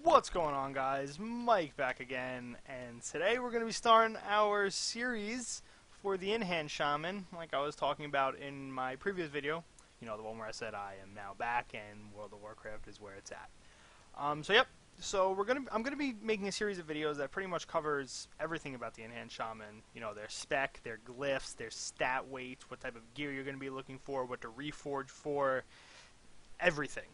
What's going on, guys? Mike back again, and today we're going to be starting our series for the Enhance Shaman, like I was talking about in my previous video. You know, the one where I said I am now back and World of Warcraft is where it's at. So I'm gonna be making a series of videos that pretty much covers everything about the Enhance Shaman. You know, their spec, their glyphs, their stat weights, what type of gear you're gonna be looking for, what to reforge for, everything.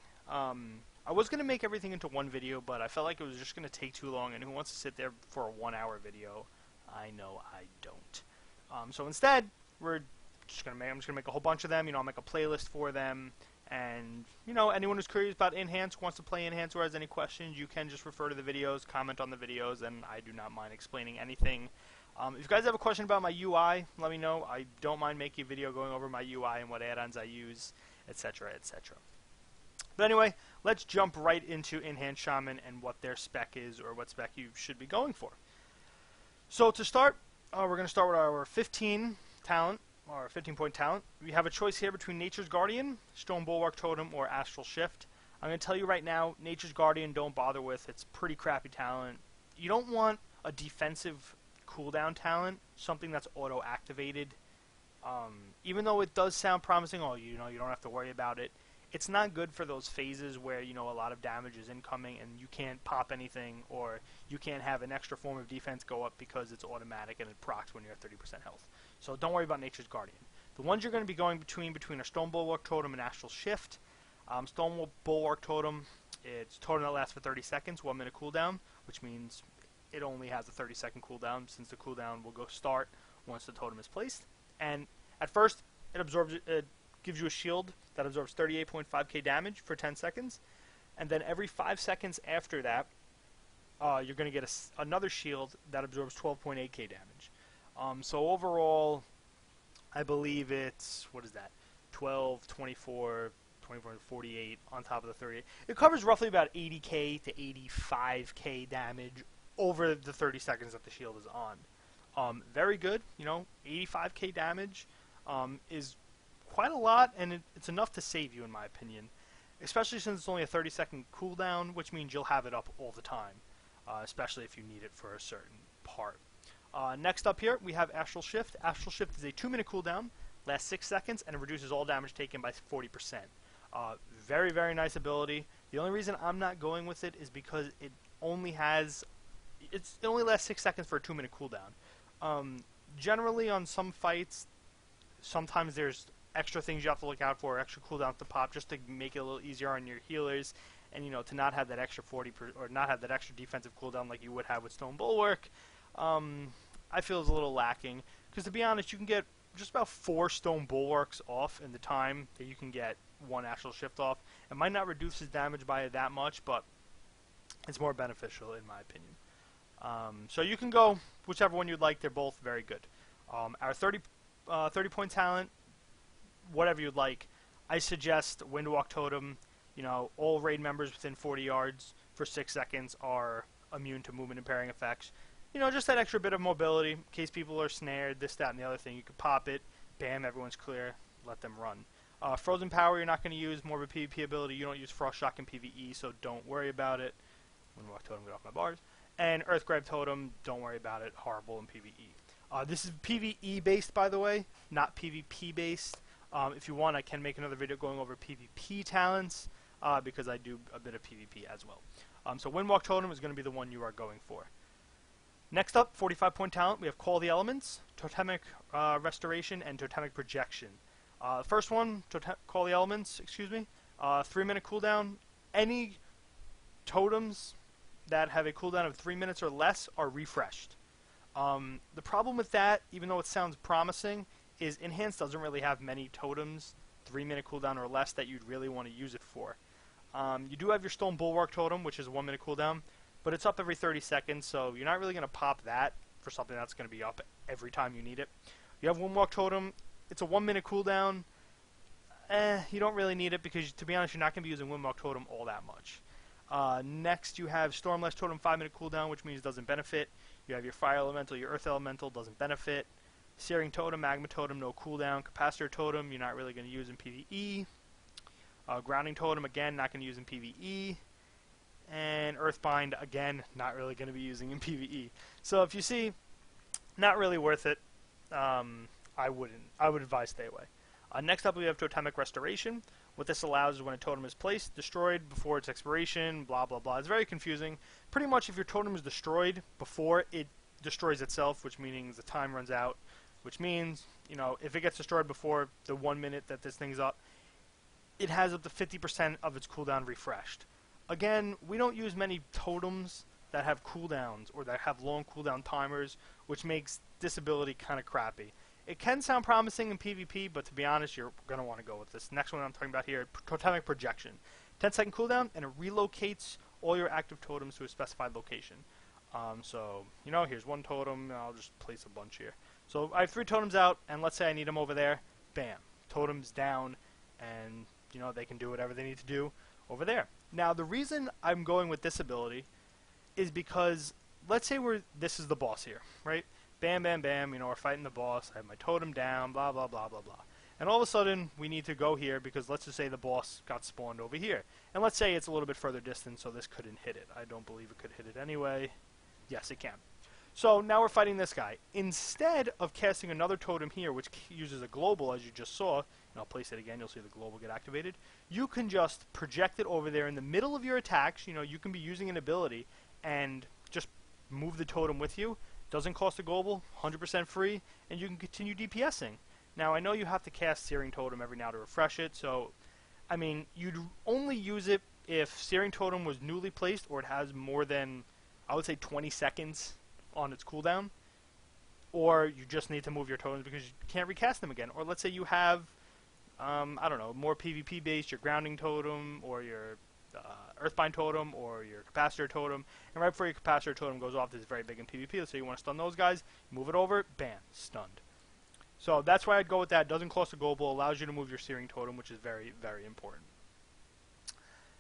I was going to make everything into one video, but I felt like it was just going to take too long, and who wants to sit there for a 1 hour video? I know I don't. So instead, I'm just going to make a whole bunch of them. You know, I'll make a playlist for them, and, you know, anyone who's curious about Enhance, wants to play Enhance, or has any questions, you can just refer to the videos, comment on the videos, and I do not mind explaining anything. If you guys have a question about my UI, let me know. I don't mind making a video going over my UI and what add-ons I use, etc., etc. But anyway, let's jump right into Enhance Shaman and what their spec is, or what spec you should be going for. So to start, we're going to start with our 15 talent, or 15-point talent. We have a choice here between Nature's Guardian, Stone Bulwark Totem, or Astral Shift. I'm going to tell you right now, Nature's Guardian, don't bother with. It's pretty crappy talent. You don't want a defensive cooldown talent, something that's auto-activated. Even though it does sound promising, you don't have to worry about it. It's not good for those phases where, you know, a lot of damage is incoming and you can't pop anything, or you can't have an extra form of defense go up because it's automatic and it procs when you're at 30% health. So don't worry about Nature's Guardian. The ones you're going to be going between a Stone Bulwark Totem and Astral Shift. Stone Bulwark Totem, it's a totem that lasts for 30 seconds, 1 minute cooldown, which means it only has a 30-second cooldown, since the cooldown will go start once the totem is placed. And at first, it gives you a shield that absorbs 38.5k damage for 10 seconds, and then every 5 seconds after that, you're going to get another shield that absorbs 12.8k damage. So overall, I believe it's, 12, 24, 24 and 48 on top of the 38. It covers roughly about 80k to 85k damage over the 30 seconds that the shield is on. Very good, you know, 85k damage is quite a lot, and it's enough to save you, in my opinion, especially since it's only a 30-second cooldown, which means you'll have it up all the time, especially if you need it for a certain part. Next up here, we have Astral Shift. Astral Shift is a 2-minute cooldown, lasts 6 seconds, and it reduces all damage taken by 40%. Very, very nice ability. The only reason I'm not going with it is because it only lasts 6 seconds for a 2-minute cooldown. Generally, on some fights, sometimes there's extra things you have to look out for, extra cooldowns to pop, just to make it a little easier on your healers, and, you know, to not have that extra or not have that extra defensive cooldown like you would have with Stone Bulwark. I feel is a little lacking, because to be honest, you can get just about 4 Stone Bulwarks off in the time that you can get 1 Astral Shift off. It might not reduce his damage by that much, but it's more beneficial in my opinion. So you can go whichever one you'd like. They're both very good. Our 30-point talent, whatever you'd like, I suggest Windwalk Totem. You know, all raid members within 40 yards for 6 seconds are immune to movement impairing effects. You know, just that extra bit of mobility in case people are snared, this, that, and the other thing. You could pop it, bam, everyone's clear, let them run. Frozen Power you're not going to use, more of a PvP ability. You don't use Frost Shock in PvE, so don't worry about it. Windwalk Totem, get off my bars. And Earthgrab Totem, don't worry about it, horrible in PvE. This is PvE based, by the way, not PvP based. If you want, I can make another video going over PvP talents, because I do a bit of PvP as well. So Windwalk Totem is going to be the one you are going for. Next up, 45-point talent, we have Call the Elements, Totemic Restoration, and Totemic Projection. First one, Call the Elements, 3-minute cooldown. Any totems that have a cooldown of 3 minutes or less are refreshed. The problem with that, even though it sounds promising, is Enhance doesn't really have many totems, 3-minute cooldown or less, that you'd really want to use it for. You do have your Stone Bulwark Totem, which is a 1-minute cooldown, but it's up every 30 seconds, so you're not really going to pop that for something that's going to be up every time you need it. You have Windwalk Totem, it's a 1-minute cooldown. You don't really need it because, to be honest, you're not going to be using Windwalk Totem all that much. Next, you have Stormless Totem, 5-minute cooldown, which means it doesn't benefit. You have your Fire Elemental, your Earth Elemental, doesn't benefit. Searing Totem, Magma Totem, no cooldown. Capacitor Totem, you're not really going to use in PvE. Grounding Totem, again, not going to use in PvE. and Earthbind, again, not really going to be using in PvE. So if you see, not really worth it. I would advise stay away. Next up, we have Totemic Restoration. What this allows is when a totem is placed, destroyed before its expiration, blah, blah, blah. It's very confusing. Pretty much if your totem is destroyed before it destroys itself, which means the time runs out, which means, you know, if it gets destroyed before the 1 minute that this thing's up, it has up to 50% of its cooldown refreshed. Again, we don't use many totems that have cooldowns or that have long cooldown timers, which makes this ability kind of crappy. It can sound promising in PvP, but to be honest, you're going to want to go with this. Next one I'm talking about here, Totemic Projection. 10-second cooldown, and it relocates all your active totems to a specified location. So, you know, here's one totem, and I'll just place a bunch here. So I have 3 totems out, and let's say I need them over there. Bam. Totems down, and, you know, they can do whatever they need to do over there. Now, the reason I'm going with this ability is because, let's say this is the boss here, right? Bam, bam, bam, you know, we're fighting the boss, I have my totem down, blah, blah, blah, blah, blah. And all of a sudden, we need to go here because let's just say the boss got spawned over here. And let's say it's a little bit further distance, so this couldn't hit it. I don't believe it could hit it anyway. Yes, it can. So now we're fighting this guy. Instead of casting another totem here, which uses a global, as you just saw, and I'll place it again, you'll see the global get activated, you can just project it over there in the middle of your attacks. You know, you can be using an ability and just move the totem with you. Doesn't cost a global, 100% free, and you can continue DPSing. Now, I know you have to cast Searing Totem every now to refresh it, so, I mean, you'd only use it if Searing Totem was newly placed or it has more than, I would say, 20 seconds on its cooldown, or you just need to move your totems because you can't recast them again. Or let's say you have, I don't know, more PvP based, your Grounding Totem, or your Earthbind Totem, or your Capacitor Totem, and right before your Capacitor Totem goes off, this is very big in PvP, so you want to stun those guys, move it over, bam, stunned. So that's why I'd go with that. Doesn't cost a global, allows you to move your Searing Totem, which is very, very important.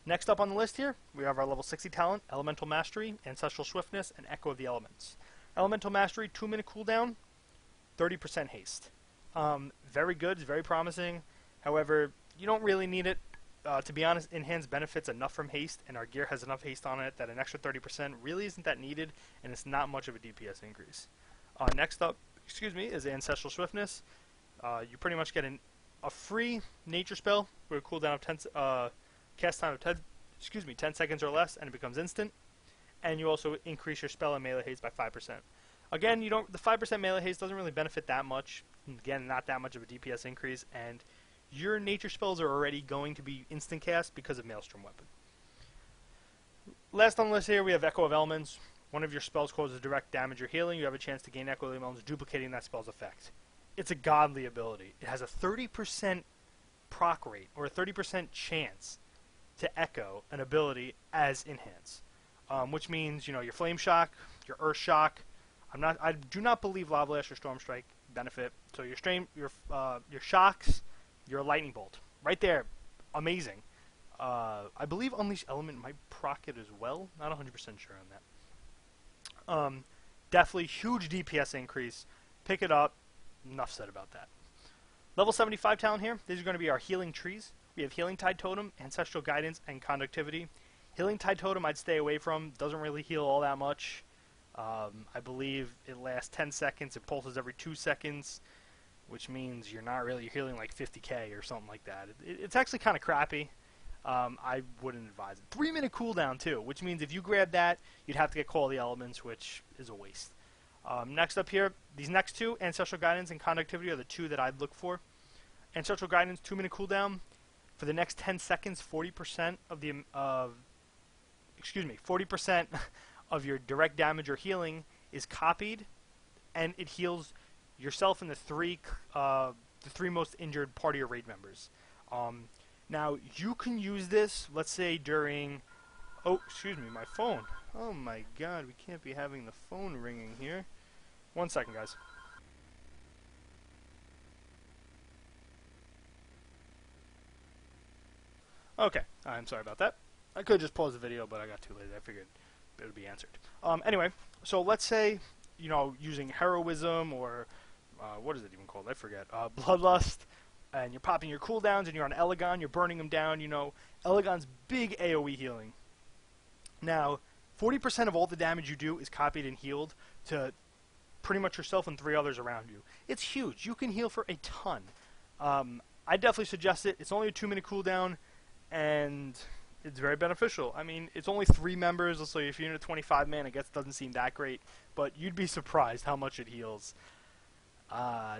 Next up on the list here, we have our level 60 talent, Elemental Mastery, Ancestral Swiftness, and Echo of the Elements. Elemental Mastery, 2-minute cooldown, 30% haste. Very good, it's very promising. However, you don't really need it. To be honest, Enhance benefits enough from haste, and our gear has enough haste on it that an extra 30% really isn't that needed, and it's not much of a DPS increase. Next up, is Ancestral Swiftness. You pretty much get a free nature spell with a cooldown of 10, cast time of 10 seconds or less, and it becomes instant. And you also increase your spell and melee haste by 5%. Again, the 5% melee haste doesn't really benefit that much. Again, not that much of a DPS increase, and your nature spells are already going to be instant cast because of Maelstrom Weapon. Last on the list here, we have Echo of Elements. One of your spells causes direct damage or healing. You have a chance to gain Echo of Elements, duplicating that spell's effect. It's a godly ability. It has a 30% proc rate, or a 30% chance to echo an ability as Enhance. Which means, you know, your Flame Shock, your Earth Shock. I do not believe Lava Blast or Storm Strike benefit. So your shocks, your Lightning Bolt, right there, amazing. I believe Unleash Element might proc it as well. Not 100% sure on that. Definitely huge DPS increase. Pick it up. Enough said about that. Level 75 talent here. These are going to be our healing trees. We have Healing Tide Totem, Ancestral Guidance, and Conductivity. Healing Tide Totem I'd stay away from. Doesn't really heal all that much. I believe it lasts 10 seconds. It pulses every 2 seconds, which means you're not really healing like 50k or something like that. It's actually kind of crappy. I wouldn't advise it. 3-minute cooldown too, which means if you grab that, you'd have to get Call of the Elements, which is a waste. Next up here, these next two, Ancestral Guidance and Conductivity, are the two that I'd look for. Ancestral Guidance, 2-minute cooldown. For the next 10 seconds, 40% of your direct damage or healing is copied, and it heals yourself and the three most injured party or raid members. Now you can use this, let's say during, my phone. Oh my God, we can't be having the phone ringing here. 1 second, guys. Okay, I'm sorry about that. I could just pause the video, but I got too lazy. I figured it would be answered. Anyway, so let's say, you know, using Heroism or, what is it even called? I forget. Bloodlust, and you're popping your cooldowns, and you're on Elegon, you're burning them down, you know. Elegon's big AoE healing. Now, 40% of all the damage you do is copied and healed to pretty much yourself and 3 others around you. It's huge. You can heal for a ton. I definitely suggest it. It's only a 2-minute cooldown, and it's very beneficial. I mean, it's only 3 members, so if you're in a 25-man, I guess it doesn't seem that great, but you'd be surprised how much it heals.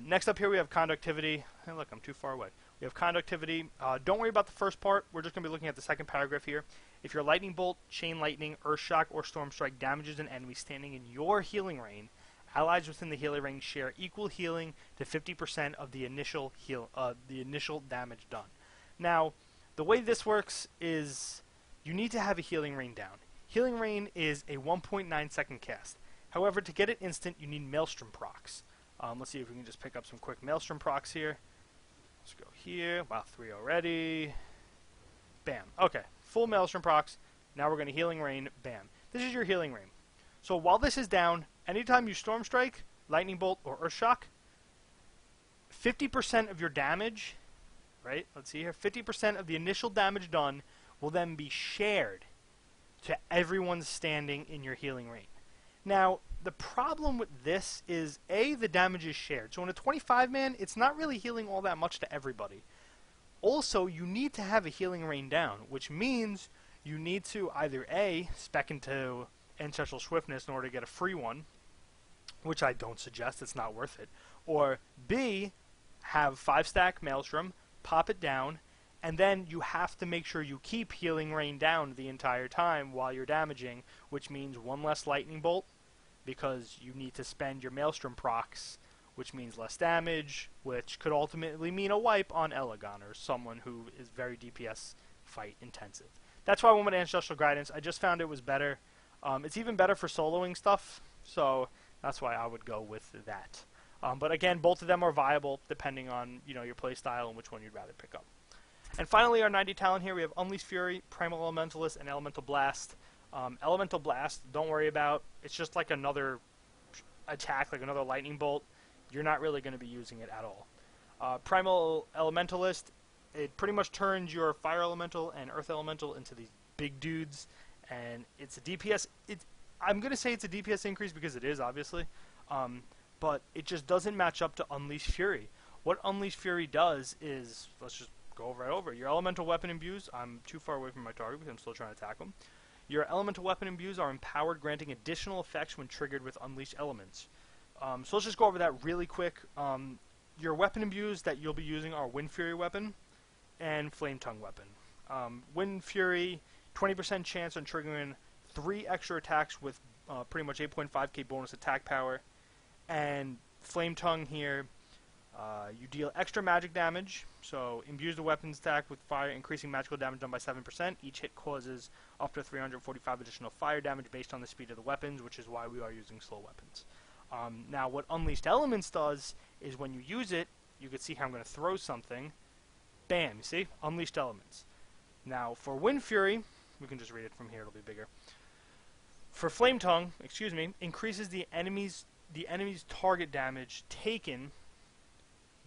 Next up here we have conductivity. Hey, look, I'm too far away. We have conductivity. Don't worry about the first part. We're just going to be looking at the second paragraph here. If your lightning bolt, chain lightning, earth shock, or storm strike damages an enemy standing in your healing range, allies within the healing range share equal healing to 50% of the initial damage done. Now, the way this works is you need to have a healing rain down. Healing rain is a 1.9 second cast. However, to get it instant, you need Maelstrom procs. Let's see if we can just pick up some quick Maelstrom procs here. Let's go here. Wow, 3 already. Bam. Okay, full Maelstrom procs. Now we're going to healing rain. Bam. This is your healing rain. So while this is down, anytime you storm strike, lightning bolt, or earth shock, 50% of your damage, right? Let's see here. 50% of the initial damage done will then be shared to everyone standing in your healing rain. Now, the problem with this is, A, the damage is shared. So in a 25-man, it's not really healing all that much to everybody. Also, you need to have a healing rain down, which means you need to either, A, spec into Ancestral Swiftness in order to get a free one, which I don't suggest, it's not worth it, or B, have 5-stack Maelstrom, pop it down, and then you have to make sure you keep healing rain down the entire time while you're damaging, which means 1 less lightning bolt, because you need to spend your Maelstrom procs, which means less damage, which could ultimately mean a wipe on Elegon, or someone who is very DPS fight intensive. That's why I went with Ancestral Guidance. I just found it was better. It's even better for soloing stuff, so that's why I would go with that. But again, both of them are viable depending on your playstyle and which one you'd rather pick up. And finally, our 90 talent here, we have Unleashed Fury, Primal Elementalist, and Elemental Blast. Elemental Blast, don't worry about. It's just like another attack, like another lightning bolt. You're not really going to be using it at all. Primal Elementalist, it pretty much turns your Fire Elemental and Earth Elemental into these big dudes, and it's a DPS. I'm going to say it's a DPS increase because it is, obviously, but it just doesn't match up to Unleashed Fury. What Unleashed Fury does is, let's just go right over. Your Elemental Weapon imbues, I'm too far away from my target because I'm still trying to attack them. Your Elemental Weapon imbues are empowered, granting additional effects when triggered with Unleashed Elements. So let's just go over that really quick. Your weapon imbues that you'll be using are Wind Fury Weapon and Flame Tongue Weapon. Wind Fury, 20% chance on triggering 3 extra attacks with pretty much 8.5k bonus attack power. And Flame Tongue here, you deal extra magic damage, so imbues the weapon's attack with fire, increasing magical damage done by 7%. Each hit causes up to 345 additional fire damage based on the speed of the weapons, which is why we are using slow weapons. Now, what Unleashed Elements does is when you use it, you can see how I'm going to throw something. Bam, you see? Unleashed Elements. Now, for Wind Fury, we can just read it from here, it'll be bigger. For Flame Tongue, increases the enemy's target damage taken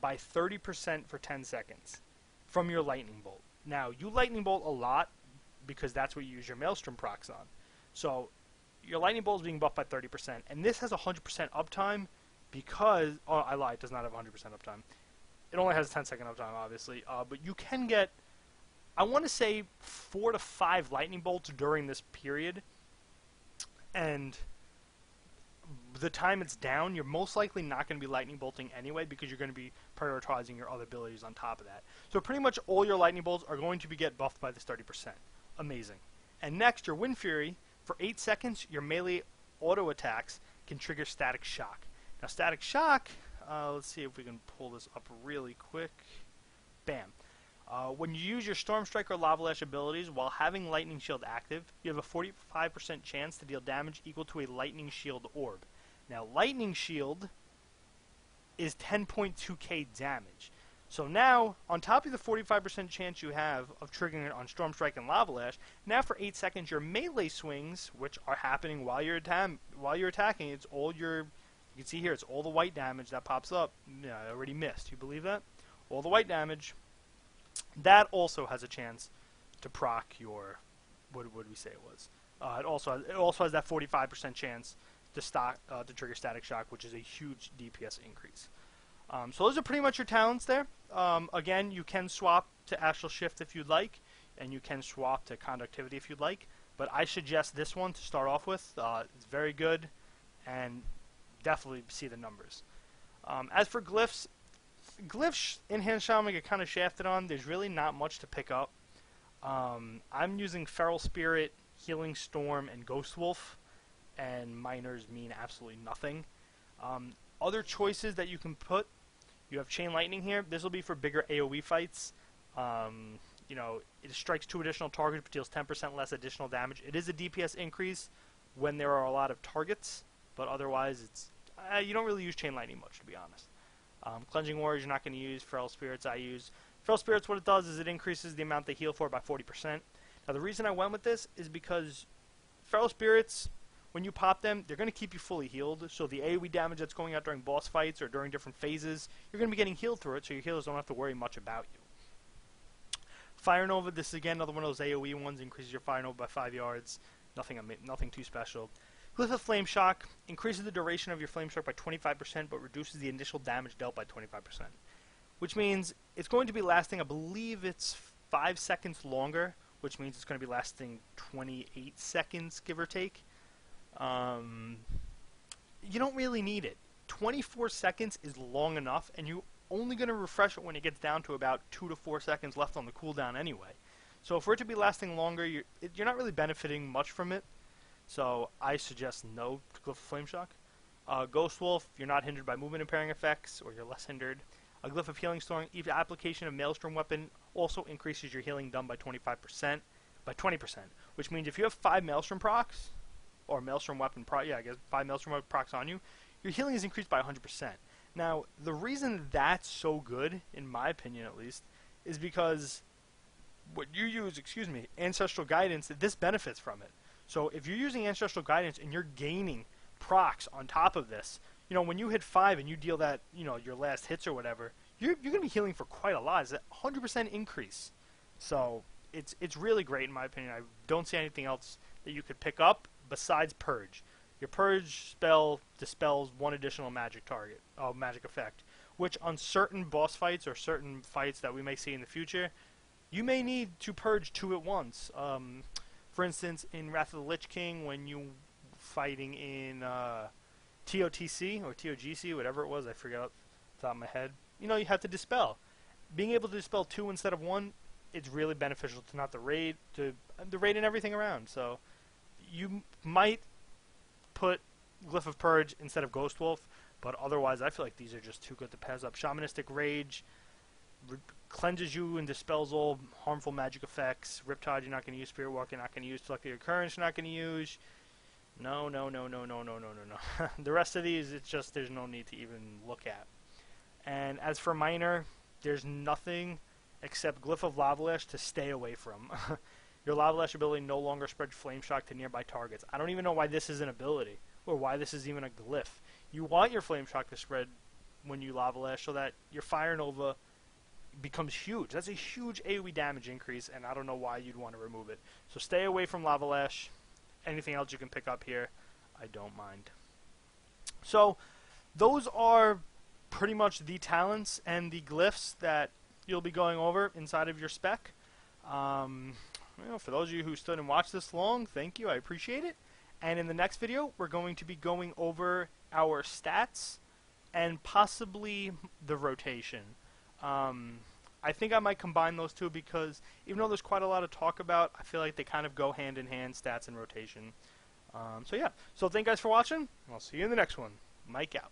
by 30% for 10 seconds from your Lightning Bolt. Now, you Lightning Bolt a lot because that's what you use your Maelstrom procs on. So, your Lightning Bolt is being buffed by 30%, and this has 100% uptime because... Oh, I lied, it does not have 100% uptime. It only has 10-second uptime, obviously, but you can get, I want to say, 4 to 5 Lightning Bolts during this period, and the time it's down, you're most likely not going to be Lightning Bolting anyway because you're going to be prioritizing your other abilities on top of that. So pretty much all your Lightning Bolts are going to be get buffed by this 30%. Amazing. And next, your Wind Fury. For 8 seconds, your melee auto attacks can trigger Static Shock. Now, Static Shock, let's see if we can pull this up really quick. Bam. When you use your Storm Strike or Lava Lash abilities while having Lightning Shield active, you have a 45% chance to deal damage equal to a Lightning Shield orb. Now, Lightning Shield is 10.2k damage. So now, on top of the 45% chance you have of triggering it on Storm Strike and Lava Lash, now for 8 seconds your melee swings, which are happening while you're attacking, it's all your, you can see here, it's all the white damage that pops up. Yeah, I already missed. You believe that? All the white damage. That also has a chance to proc your what did we say it was? It also has that 45% chance to trigger Static Shock, which is a huge DPS increase. So those are pretty much your talents there. Again, you can swap to Astral Shift if you'd like, and you can swap to Conductivity if you'd like. But I suggest this one to start off with. It's very good, and definitely see the numbers. As for Glyphs, Enhance Shaman get kind of shafted on. There's really not much to pick up. I'm using Feral Spirit, Healing Storm, and Ghost Wolf, and minors mean absolutely nothing. Other choices that you can put, you have Chain Lightning here. This will be for bigger AoE fights. You know, it strikes 2 additional targets but deals 10% less additional damage. It is a DPS increase when there are a lot of targets, but otherwise it's you don't really use Chain Lightning much, to be honest. Cleansing Warriors you're not going to use. Feral Spirits I use. Feral Spirits, what it does is it increases the amount they heal for by 40%. Now the reason I went with this is because Feral Spirits, when you pop them, they're going to keep you fully healed. So the AoE damage that's going out during boss fights or during different phases, you're going to be getting healed through it, so your healers don't have to worry much about you. Fire Nova, this is again another one of those AoE ones, increases your Fire Nova by 5 yards. Nothing too special. Glyph of Flame Shock increases the duration of your Flame Shock by 25%, but reduces the initial damage dealt by 25%. Which means it's going to be lasting, I believe it's 5 seconds longer, which means it's going to be lasting 28 seconds, give or take. You don't really need it. 24 seconds is long enough, and you're only going to refresh it when it gets down to about 2 to 4 seconds left on the cooldown anyway. So for it to be lasting longer, you're not really benefiting much from it. So I suggest no to Glyph of Flame Shock. Ghost Wolf, you're not hindered by movement impairing effects, or you're less hindered. A Glyph of Healing Storm, each application of Maelstrom Weapon also increases your healing done by 20%, which means if you have 5 Maelstrom procs, or Maelstrom Weapon procs, yeah, I guess 5 Maelstrom Weapon procs on you, your healing is increased by 100%. Now, the reason that's so good, in my opinion at least, is because what you use, Ancestral Guidance, this benefits from it. So if you're using Ancestral Guidance and you're gaining procs on top of this, you know, when you hit 5 and you deal that, you know, your last hits or whatever, you're going to be healing for quite a lot. It's a 100% increase. So it's really great in my opinion. I don't see anything else that you could pick up besides Purge. Your Purge spell dispels 1 additional magic effect, which on certain boss fights or certain fights that we may see in the future, you may need to purge 2 at once. For instance, in Wrath of the Lich King, when you fighting in TOTC or TOGC, whatever it was, I forget off the top of my head. You know, you have to dispel. Being able to dispel 2 instead of 1, it's really beneficial to not the raid, to the raid and everything around. So you might put Glyph of Purge instead of Ghost Wolf, but otherwise I feel like these are just too good to pass up. Shamanistic Rage cleanses you and dispels all harmful magic effects. Riptide you're not going to use. Spirit Walk you're not going to use. Selective Occurrence you're not going to use. No. The rest of these, it's just there's no need to even look at. And as for minor, there's nothing except Glyph of Lavalash to stay away from. Your Lavalash ability no longer spreads Flame Shock to nearby targets. I don't even know why this is an ability, or why this is even a glyph. You want your Flame Shock to spread when you Lavalash so that your Fire Nova becomes huge. That's a huge AoE damage increase, and I don't know why you'd want to remove it. So stay away from Lavalash. Anything else you can pick up here, I don't mind. So those are pretty much the talents and the glyphs that you'll be going over inside of your spec. You know, for those of you who stood and watched this long, thank you, I appreciate it. And in the next video, we're going to be going over our stats and possibly the rotation. I think I might combine those two because even though there's quite a lot of talk about, I feel like they kind of go hand in hand, stats and rotation. So yeah, so thank you guys for watching, and I'll see you in the next one. Mike out.